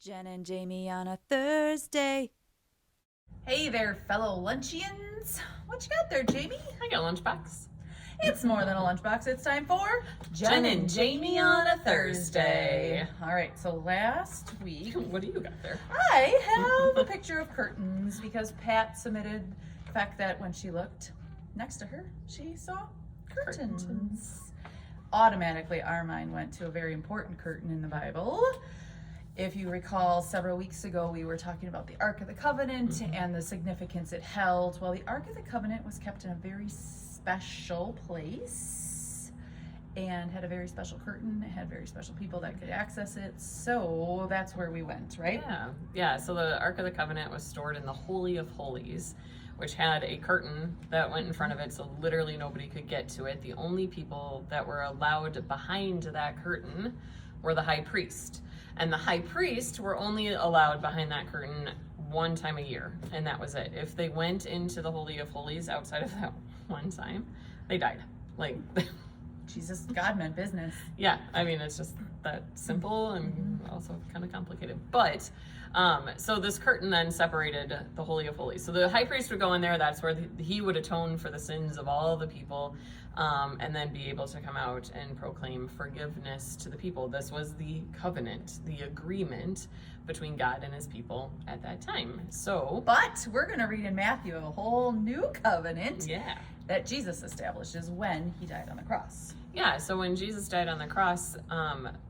Jen and Jamie on a Thursday. Hey there, fellow lunchians. What you got there, Jamie? I got a lunchbox. It's more than a lunchbox. It's time for Jen and Jamie on a Thursday. All right, so last week, What do you got there? I have a picture of curtains because Pat submitted the fact that when she looked next to her, she saw curtains. Automatically, our mind went to a very important curtain in the Bible. If you recall, several weeks ago, we were talking about the Ark of the Covenant and the significance it held. Well, the Ark of the Covenant was kept in a very special place and had a very special curtain. It had very special people that could access it. So that's where we went, right? Yeah. So the Ark of the Covenant was stored in the Holy of Holies, which had a curtain that went in front of it, so literally nobody could get to it. The only people that were allowed behind that curtain were the high priest. And the high priest were only allowed behind that curtain one time a year, and that was it. If they went into the Holy of Holies outside of that one time, they died. Like, Jesus, God meant business. yeah, I mean, it's just that simple and also kind of complicated. But, so this curtain then separated the Holy of Holies. So the high priest would go in there, that's where he would atone for the sins of all the people, and then be able to come out and proclaim forgiveness to the people. This was the covenant, the agreement between God and his people at that time. So, But we're going to read in Matthew a whole new covenant yeah. that Jesus establishes when he died on the cross. Yeah, so when Jesus died on the cross,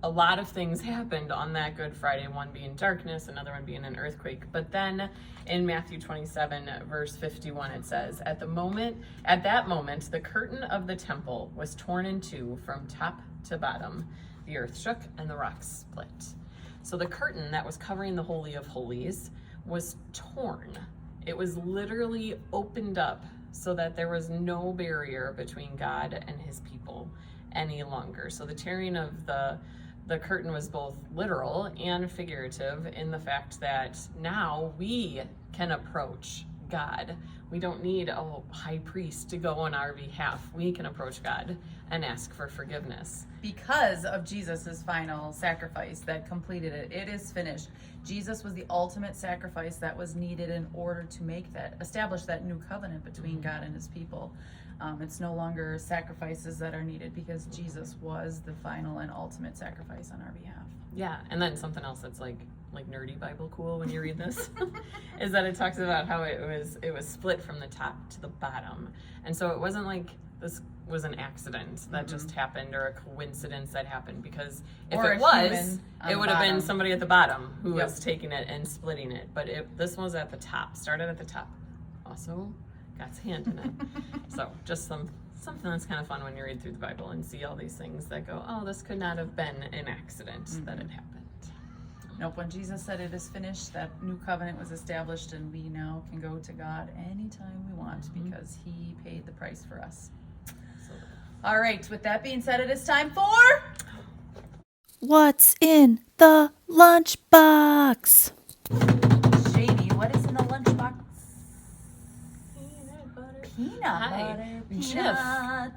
a lot of things happened on that Good Friday, one being darkness, another one being an earthquake. But then in Matthew 27, verse 51, it says, At that moment, the curtain of the temple was torn in two from top to bottom. The earth shook and the rocks split. So the curtain that was covering the Holy of Holies was torn. It was literally opened up so that there was no barrier between God and his people any longer. So the tearing of the curtain was both literal and figurative in the fact that now we can approach God. We don't need a high priest to go on our behalf. We can approach God and ask for forgiveness. Because of Jesus's final sacrifice that completed it. It is finished. Jesus was the ultimate sacrifice that was needed in order to establish that new covenant between God and his people. It's no longer sacrifices that are needed because Jesus was the final and ultimate sacrifice on our behalf. Yeah, and then something else that's like nerdy Bible cool when you read this is that it talks about how it was split from the top to the bottom. And so it wasn't like this was an accident that just happened or a coincidence that happened, because if it was, it would have been somebody at the bottom who was taking it and splitting it. But this was at the top, started at the top. Also, God's hand in it. So just something that's kind of fun when you read through the Bible and see all these things that go, oh, this could not have been an accident that it happened. Nope, when Jesus said it is finished, that new covenant was established, and we now can go to God anytime we want because he paid the price for us. All right, with that being said, it is time for... What's in the lunchbox? Jamie, what is in the lunchbox? Peanut butter.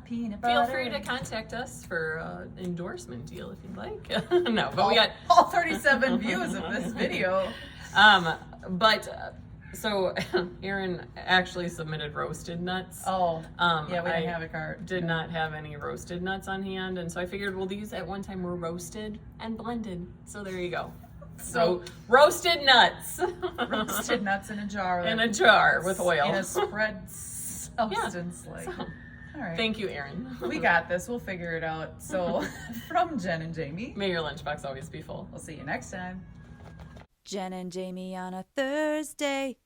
Peanut butter. Feel free to contact us for an endorsement deal if you'd like. No, but we got all 37 views of this video. So Aaron actually submitted roasted nuts. Oh, yeah, we didn't have a card. Did not have any roasted nuts on hand, and so I figured, well, these at one time were roasted and blended. So there you go. So roasted nuts. Roasted nuts in a jar. In a jar with oil. In a spread substance. All right. Thank you, Aaron. We got this. We'll figure it out. So from Jen and Jamie. May your lunchbox always be full. We'll see you next time. Jen and Jamie on a Thursday.